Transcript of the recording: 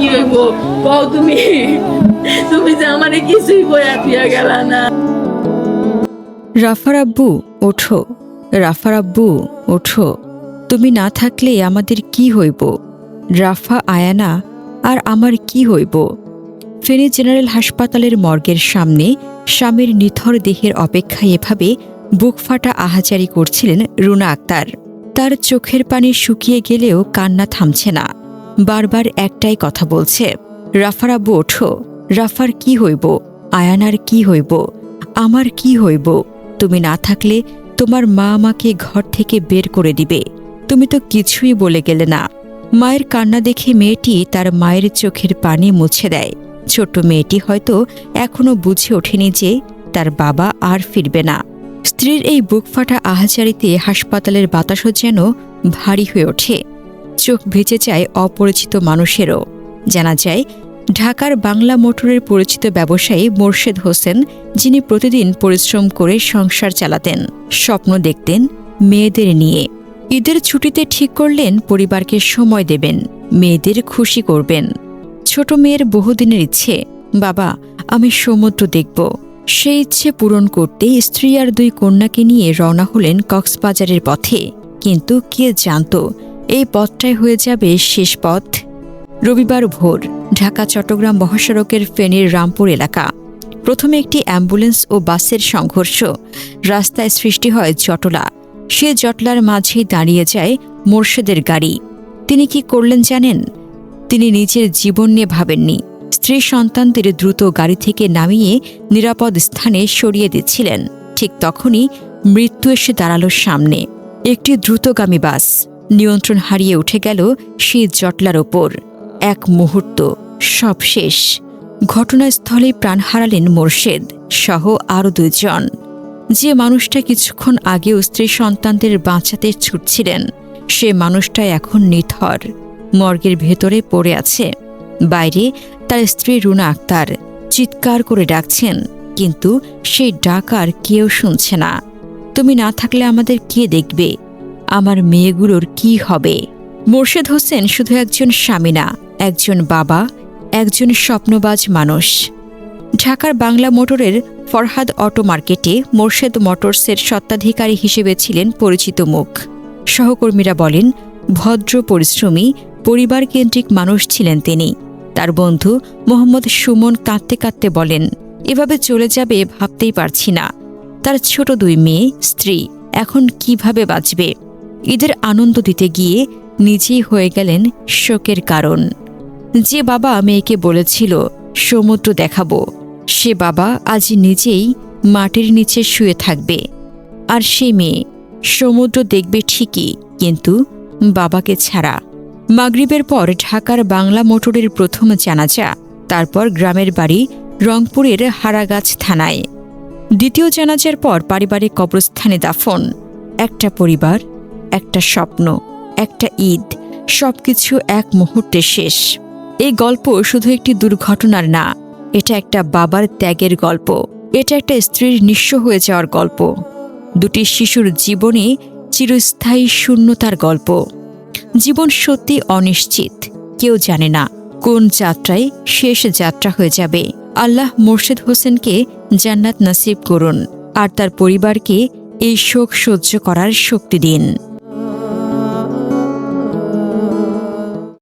কি হইব কও তুমি? তুমি যে আমারে কিছুই বয়া দিয়া গেলা না। রাফার আব্বু ওঠো, রাফার আব্বু ওঠো, তুমি না থাকলে আমাদের কি হইব? রাফা, আয়ানা আর আমার কি হইব? ফেনী জেনারেল হাসপাতালের মর্গের সামনে স্বামীর নিথর দেহের অপেক্ষায় এভাবে বুকফাটা আহাজারি করছিলেন রুনা আক্তার। তার চোখের পানি শুকিয়ে গেলেও কান্না থামছে না। বারবার একটাই কথা বলছে, রাফার আব্বু ওঠো, রাফার কি হইব? আয়ানার কি হইব? আমার কি হইব? তুমি না থাকলে তোমার মা আমাকে ঘর থেকে বের করে দিবে। তুমি তো কিছুই বলে গেলে না। মায়ের কান্না দেখে মেয়েটি তার মায়ের চোখের পানি মুছে দেয়। ছোট্ট মেয়েটি হয়তো এখনো বুঝে ওঠেনি যে তার বাবা আর ফিরবে না। স্ত্রীর এই বুকফাটা আহাজারিতে হাসপাতালের বাতাসও যেন ভারী হয়ে ওঠে। চোখ ভেজে যায় অপরিচিত মানুষেরও। জানা যায় ঢাকার বাংলা মোটরের পরিচিত ব্যবসায়ী মোর্শেদ হোসেন, যিনি প্রতিদিন পরিশ্রম করে সংসার চালাতেন, স্বপ্ন দেখতেন মেয়েদের নিয়ে। ঈদের ছুটিতে ঠিক করলেন পরিবারকে সময় দেবেন, মেয়েদের খুশি করবেন। ছোট মেয়ের বহুদিনের ইচ্ছে, বাবা আমি সমুদ্র দেখব। সেই ইচ্ছে পূরণ করতে স্ত্রী আর 2 কন্যাকে নিয়ে রওনা হলেন কক্সবাজারের পথে। কিন্তু কে জানত এই পথটাই হয়ে যাবে শেষ পথ। রবিবার ভোর ঢাকা চট্টগ্রাম মহাসড়কের ফেনীর রামপুর এলাকা। প্রথমে একটি অ্যাম্বুলেন্স ও বাসের সংঘর্ষ। রাস্তায় সৃষ্টি হয় জটলা। সে জটলার মাঝেই দাঁড়িয়ে যায় মোর্শেদের গাড়ি। তিনি কি করলেন জানেন? তিনি নিজের জীবন নিয়ে ভাবেননি। স্ত্রী সন্তানদের দ্রুত গাড়ি থেকে নামিয়ে নিরাপদ স্থানে সরিয়ে দিচ্ছিলেন। ঠিক তখনই মৃত্যু এসে দাঁড়ালো সামনে। একটি দ্রুতগামী বাস নিয়ন্ত্রণ হারিয়ে উঠে গেল সেই জটলার ওপর। এক মুহূর্ত, সব শেষ। ঘটনাস্থলে প্রাণ হারালেন মোর্শেদ সহ আরও 2 জন। যে মানুষটা কিছুক্ষণ আগেও স্ত্রী সন্তানদের বাঁচাতে ছুটছিলেন, সে মানুষটা এখন নিথর, মর্গের ভেতরে পড়ে আছে। বাইরে তার স্ত্রী রুনা আক্তার চিৎকার করে ডাকছেন, কিন্তু সেই ডাক আর কেউ শুনছে না। তুমি না থাকলে আমাদের কে দেখবে? আমার মেয়েগুলোর কি হবে? মোর্শেদ হোসেন শুধু একজন স্বামী না, একজন বাবা, একজন স্বপ্নবাজ মানুষ। ঢাকার বাংলা মোটরের ফরহাদ অটো মার্কেটে মোর্শেদ মোটরসের স্বত্বাধিকারী হিসেবে ছিলেন পরিচিত মুখ। সহকর্মীরা বলেন, ভদ্র, পরিশ্রমী, পরিবারকেন্দ্রিক মানুষ ছিলেন তিনি। তার বন্ধু মোহাম্মদ সুমন কাঁদতে কাঁদতে বলেন, এভাবে চলে যাবে ভাবতেই পারছি না। তার ছোট 2 মেয়ে, স্ত্রী এখন কিভাবে বাঁচবে? ঈদের আনন্দ দিতে গিয়ে নিজেই হয়ে গেলেন শোকের কারণ। যে বাবা মেয়েকে বলেছিল সমুদ্র দেখাবো, সে বাবা আজ নিজেই মাটির নিচে শুয়ে থাকবে। আর সে মেয়ে সমুদ্র দেখবে ঠিকই, কিন্তু বাবাকে ছাড়া। মাগরিবের পর ঢাকার বাংলা মোটরের প্রথম জানাজা, তারপর গ্রামের বাড়ি রংপুরের হারাগাছ থানায়। দ্বিতীয় জানাজার পর পারিবারিক কবরস্থানে দাফন। একটা পরিবার, একটা স্বপ্ন, একটা ঈদ, সবকিছু এক মুহূর্তে শেষ। এই গল্প শুধু একটি দুর্ঘটনার না, এটা একটা বাবার ত্যাগের গল্প। এটা একটা স্ত্রীর নিঃস্ব হয়ে যাওয়ার গল্প। 2টি শিশুর জীবনে চিরস্থায়ী শূন্যতার গল্প। জীবন সত্যি অনিশ্চিত, কেউ জানে না কোন যাত্রায় শেষ যাত্রা হয়ে যাবে। আল্লাহ মোর্শেদ হোসেনকে জান্নাত নসিব করুন আর তার পরিবারকে এই শোক সহ্য করার শক্তি দিন।